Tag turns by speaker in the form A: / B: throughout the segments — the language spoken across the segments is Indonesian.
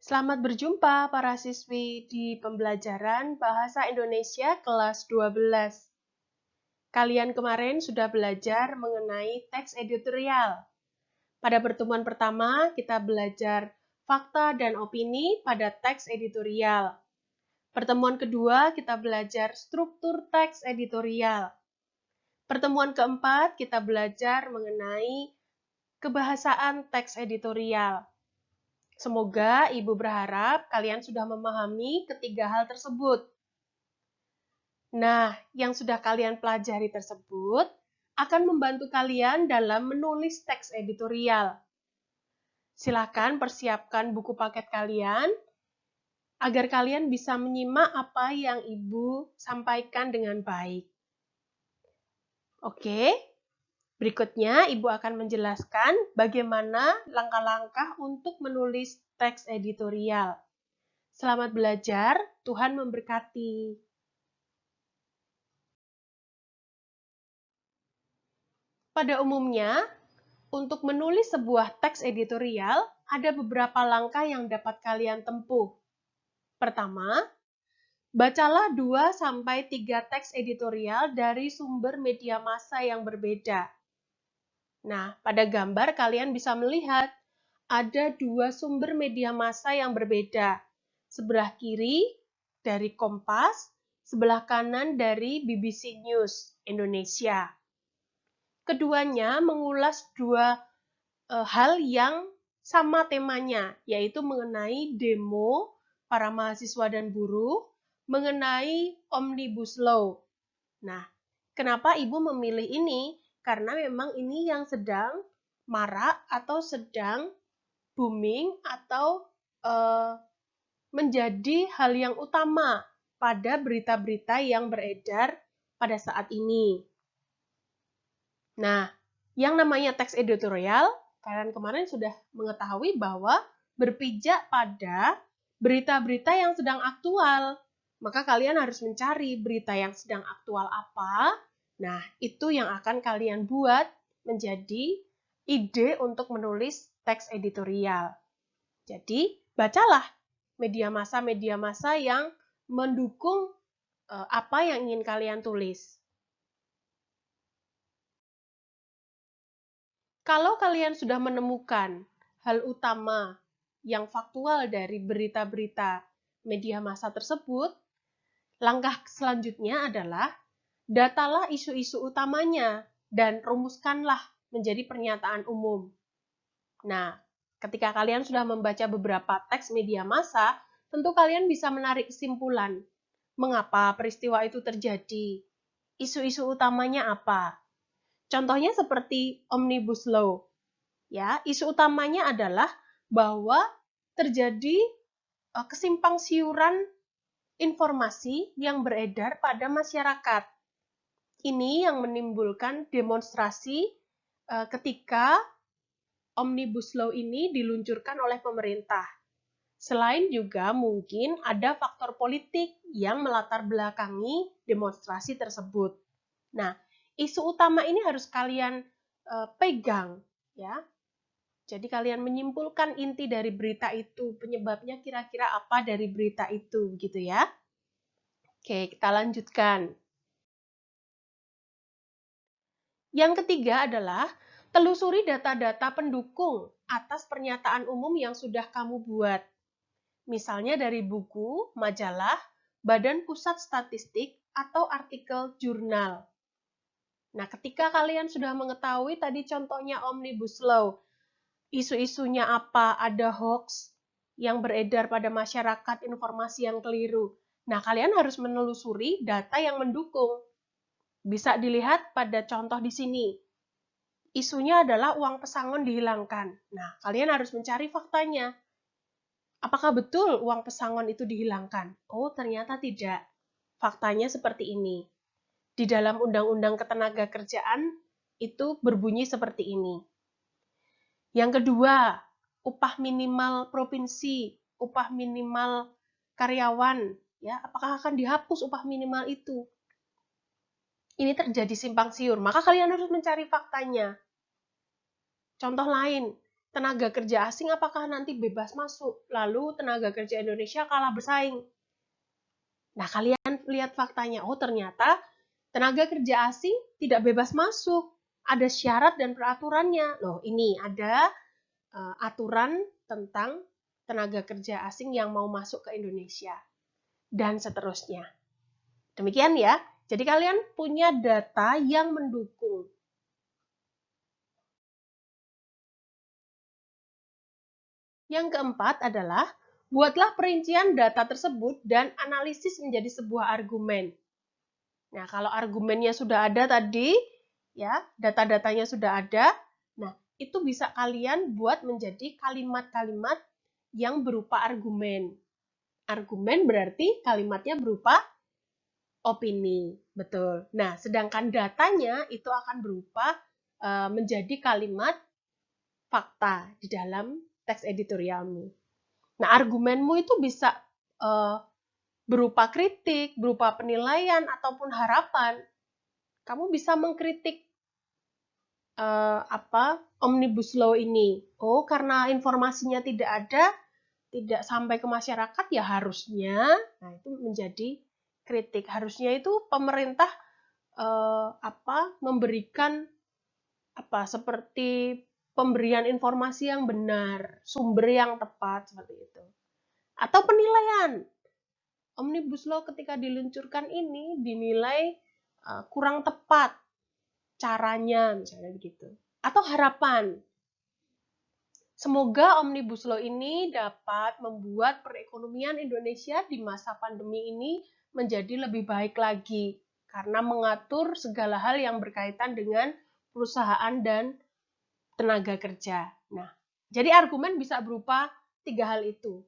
A: Selamat berjumpa para siswi di pembelajaran Bahasa Indonesia kelas 12. Kalian kemarin sudah belajar mengenai teks editorial. Pada pertemuan pertama, kita belajar fakta dan opini pada teks editorial. Pertemuan kedua, kita belajar struktur teks editorial. Pertemuan keempat, kita belajar mengenai kebahasaan teks editorial. Semoga Ibu berharap kalian sudah memahami ketiga hal tersebut. Nah, yang sudah kalian pelajari tersebut akan membantu kalian dalam menulis teks editorial. Silakan persiapkan buku paket kalian agar kalian bisa menyimak apa yang Ibu sampaikan dengan baik. Oke, berikutnya Ibu akan menjelaskan bagaimana langkah-langkah untuk menulis teks editorial. Selamat belajar, Tuhan memberkati. Pada umumnya, untuk menulis sebuah teks editorial, ada beberapa langkah yang dapat kalian tempuh. Pertama, bacalah 2-3 teks editorial dari sumber media massa yang berbeda. Nah, pada gambar kalian bisa melihat ada 2 sumber media massa yang berbeda. Sebelah kiri dari Kompas, sebelah kanan dari BBC News Indonesia. Keduanya mengulas dua hal yang sama temanya, yaitu mengenai demo para mahasiswa dan buruh, mengenai Omnibus Law. Nah, kenapa Ibu memilih ini? Karena memang ini yang sedang marak atau sedang booming atau menjadi hal yang utama pada berita-berita yang beredar pada saat ini. Nah, yang namanya teks editorial, kalian kemarin sudah mengetahui bahwa berpijak pada berita-berita yang sedang aktual. Maka kalian harus mencari berita yang sedang aktual apa. Nah, itu yang akan kalian buat menjadi ide untuk menulis teks editorial. Jadi, bacalah media massa yang mendukung apa yang ingin kalian tulis. Kalau kalian sudah menemukan hal utama yang faktual dari berita-berita media massa tersebut, langkah selanjutnya adalah datalah isu-isu utamanya dan rumuskanlah menjadi pernyataan umum. Nah, ketika kalian sudah membaca beberapa teks media massa, tentu kalian bisa menarik kesimpulan mengapa peristiwa itu terjadi, isu-isu utamanya apa. Contohnya seperti Omnibus Law. Ya, isu utamanya adalah bahwa terjadi kesimpang siuran informasi yang beredar pada masyarakat. Ini yang menimbulkan demonstrasi ketika Omnibus Law ini diluncurkan oleh pemerintah. Selain juga mungkin ada faktor politik yang melatar belakangi demonstrasi tersebut. Nah, isu utama ini harus kalian pegang, ya. Jadi kalian menyimpulkan inti dari berita itu, penyebabnya kira-kira apa dari berita itu, gitu ya. Oke, kita lanjutkan. Yang ketiga adalah telusuri data-data pendukung atas pernyataan umum yang sudah kamu buat. Misalnya dari buku, majalah, Badan Pusat Statistik, atau artikel jurnal. Nah, ketika kalian sudah mengetahui tadi contohnya Omnibus Law, isu-isunya apa, ada hoax yang beredar pada masyarakat, informasi yang keliru. Nah, kalian harus menelusuri data yang mendukung. Bisa dilihat pada contoh di sini. Isunya adalah uang pesangon dihilangkan. Nah, kalian harus mencari faktanya. Apakah betul uang pesangon itu dihilangkan? Oh, ternyata tidak. Faktanya seperti ini. Di dalam Undang-Undang Ketenagakerjaan itu berbunyi seperti ini. Yang kedua, upah minimal provinsi, upah minimal karyawan, ya, apakah akan dihapus upah minimal itu? Ini terjadi simpang siur, maka kalian harus mencari faktanya. Contoh lain, tenaga kerja asing apakah nanti bebas masuk, lalu tenaga kerja Indonesia kalah bersaing. Nah, kalian lihat faktanya, oh ternyata tenaga kerja asing tidak bebas masuk, ada syarat dan peraturannya. Loh, ini ada aturan tentang tenaga kerja asing yang mau masuk ke Indonesia, dan seterusnya. Demikian ya, jadi kalian punya data yang mendukung. Yang keempat adalah, buatlah perincian data tersebut dan analisis menjadi sebuah argumen. Nah, kalau argumennya sudah ada tadi, ya, data-datanya sudah ada, nah, itu bisa kalian buat menjadi kalimat-kalimat yang berupa argumen. Argumen berarti kalimatnya berupa opini, betul. Nah, sedangkan datanya itu akan berupa menjadi kalimat fakta di dalam teks editorialmu. Nah, argumenmu itu bisa berupa kritik, berupa penilaian, ataupun harapan. Kamu bisa mengkritik Omnibus Law ini. Oh, karena informasinya tidak ada, tidak sampai ke masyarakat, ya harusnya, nah itu menjadi kritik. Harusnya itu pemerintah memberikan seperti pemberian informasi yang benar, sumber yang tepat seperti itu. Atau penilaian. Omnibus Law ketika diluncurkan ini dinilai kurang tepat caranya, misalnya begitu. Atau harapan. Semoga Omnibus Law ini dapat membuat perekonomian Indonesia di masa pandemi ini menjadi lebih baik lagi, karena mengatur segala hal yang berkaitan dengan perusahaan dan tenaga kerja. Nah, jadi argumen bisa berupa 3 hal itu.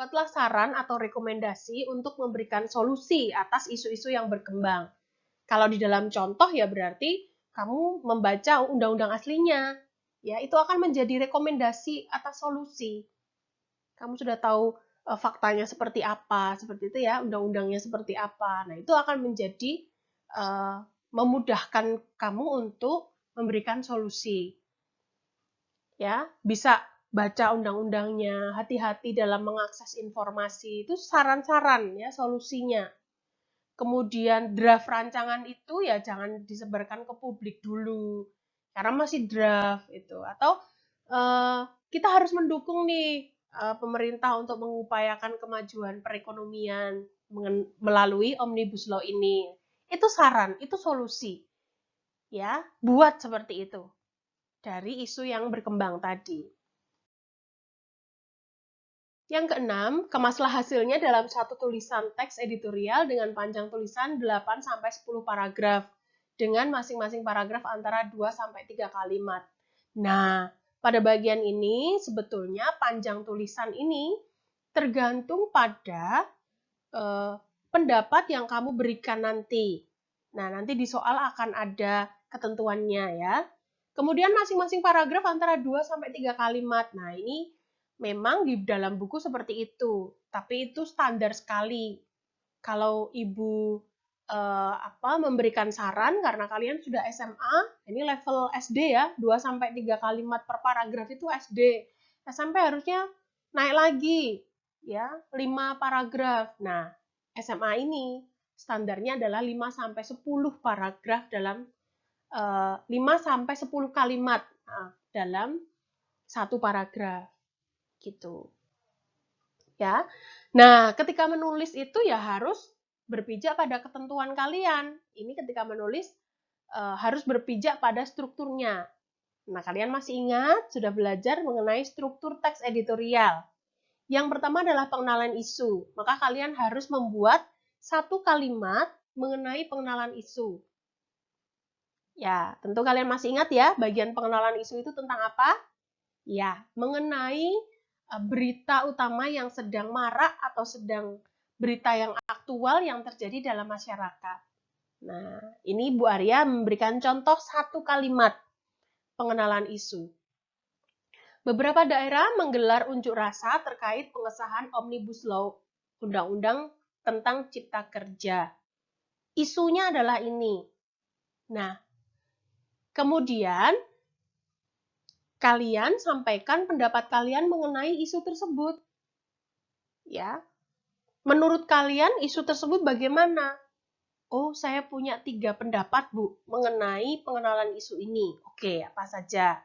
A: Buatlah saran atau rekomendasi untuk memberikan solusi atas isu-isu yang berkembang. Kalau di dalam contoh ya berarti kamu membaca undang-undang aslinya. Ya, itu akan menjadi rekomendasi atas solusi. Kamu sudah tahu faktanya seperti apa, seperti itu ya, undang-undangnya seperti apa. Nah, itu akan menjadi memudahkan kamu untuk memberikan solusi. Ya, bisa baca undang-undangnya, hati-hati dalam mengakses informasi, itu saran-saran ya solusinya. Kemudian draft rancangan itu ya jangan disebarkan ke publik dulu, karena masih draft itu. Atau kita harus mendukung nih pemerintah untuk mengupayakan kemajuan perekonomian melalui Omnibus Law ini. Itu saran, itu solusi. Ya, buat seperti itu dari isu yang berkembang tadi. Yang keenam, kemaslah hasilnya dalam satu tulisan teks editorial dengan panjang tulisan 8-10 paragraf, dengan masing-masing paragraf antara 2-3 kalimat. Nah, pada bagian ini sebetulnya panjang tulisan ini tergantung pada pendapat yang kamu berikan nanti. Nah, nanti di soal akan ada ketentuannya ya. Kemudian masing-masing paragraf antara 2-3 kalimat. Nah, ini memang di dalam buku seperti itu, tapi itu standar sekali. Kalau Ibu memberikan saran karena kalian sudah SMA, ini level SD ya, 2-3 kalimat per paragraf itu SD. SMP harusnya naik lagi ya, 5 paragraf. Nah, SMA ini standarnya adalah 5-10 paragraf dalam 5-10 kalimat dalam satu paragraf. Gitu. Ya. Nah, ketika menulis itu ya harus berpijak pada ketentuan kalian. Ini ketika menulis harus berpijak pada strukturnya. Nah, kalian masih ingat sudah belajar mengenai struktur teks editorial. Yang pertama adalah pengenalan isu. Maka kalian harus membuat satu kalimat mengenai pengenalan isu. Ya, tentu kalian masih ingat ya, bagian pengenalan isu itu tentang apa? Ya, mengenai berita utama yang sedang marak atau sedang berita yang aktual yang terjadi dalam masyarakat. Nah, ini Bu Arya memberikan contoh satu kalimat pengenalan isu. Beberapa daerah menggelar unjuk rasa terkait pengesahan Omnibus Law, Undang-Undang tentang Cipta Kerja. isunya adalah ini. Nah, kemudian kalian sampaikan pendapat kalian mengenai isu tersebut. Ya. Menurut kalian isu tersebut bagaimana? Oh, saya punya 3 pendapat, Bu, mengenai pengenalan isu ini. Oke, apa saja?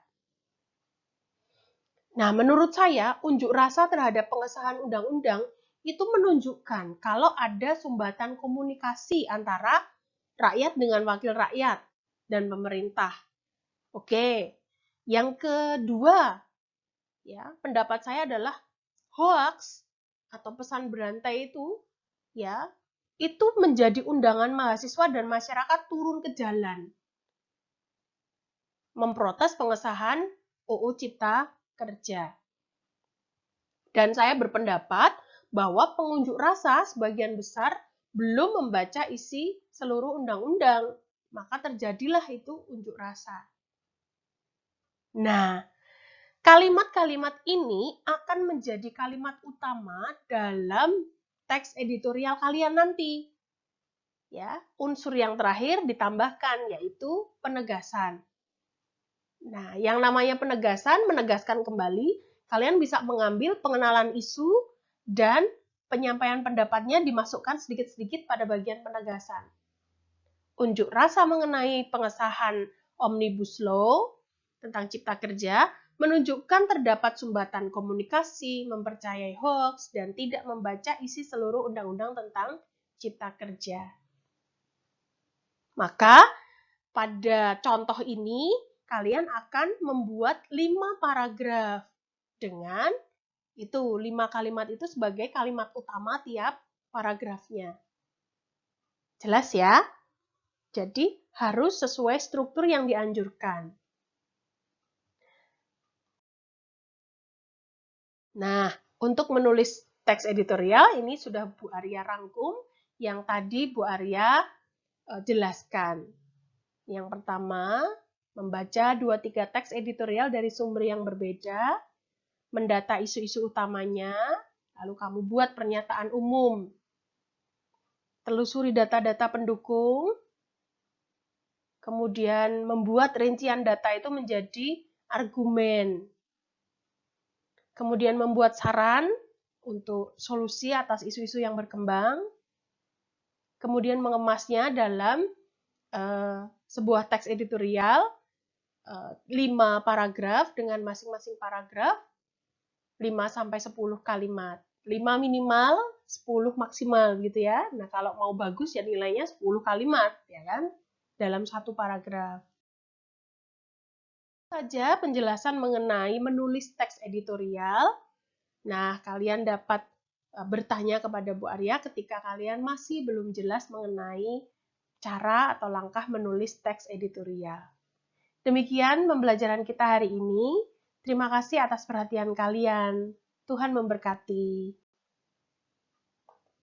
A: Nah, menurut saya, unjuk rasa terhadap pengesahan undang-undang itu menunjukkan kalau ada sumbatan komunikasi antara rakyat dengan wakil rakyat dan pemerintah. Oke, yang kedua, ya, pendapat saya adalah hoax atau pesan berantai itu, ya, itu menjadi undangan mahasiswa dan masyarakat turun ke jalan memprotes pengesahan UU Cipta Kerja. Dan saya berpendapat bahwa pengunjuk rasa sebagian besar belum membaca isi seluruh undang-undang, maka terjadilah itu unjuk rasa. Nah, kalimat-kalimat ini akan menjadi kalimat utama dalam teks editorial kalian nanti. Ya, unsur yang terakhir ditambahkan yaitu penegasan. Nah, yang namanya penegasan, menegaskan kembali, kalian bisa mengambil pengenalan isu dan penyampaian pendapatnya dimasukkan sedikit-sedikit pada bagian penegasan. Unjuk rasa mengenai pengesahan Omnibus Law tentang Cipta Kerja menunjukkan terdapat sumbatan komunikasi, mempercayai hoax, dan tidak membaca isi seluruh undang-undang tentang Cipta Kerja. Maka, pada contoh ini, kalian akan membuat 5 paragraf dengan itu 5 kalimat itu sebagai kalimat utama tiap paragrafnya. Jelas ya? Jadi harus sesuai struktur yang dianjurkan. Nah, untuk menulis teks editorial ini sudah Bu Arya rangkum yang tadi Bu Arya jelaskan. Yang pertama, membaca 2-3 teks editorial dari sumber yang berbeda, mendata isu-isu utamanya, lalu kamu buat pernyataan umum. Telusuri data-data pendukung, kemudian membuat rincian data itu menjadi argumen. Kemudian membuat saran untuk solusi atas isu-isu yang berkembang. Kemudian mengemasnya dalam sebuah teks editorial, 5 paragraf dengan masing-masing paragraf 5-10 kalimat. 5 minimal, 10 maksimal gitu ya. Nah, kalau mau bagus ya nilainya 10 kalimat, ya kan? Dalam satu paragraf. Saja penjelasan mengenai menulis teks editorial. Nah, kalian dapat bertanya kepada Bu Arya ketika kalian masih belum jelas mengenai cara atau langkah menulis teks editorial. Demikian pembelajaran kita hari ini. Terima kasih atas perhatian kalian. Tuhan memberkati.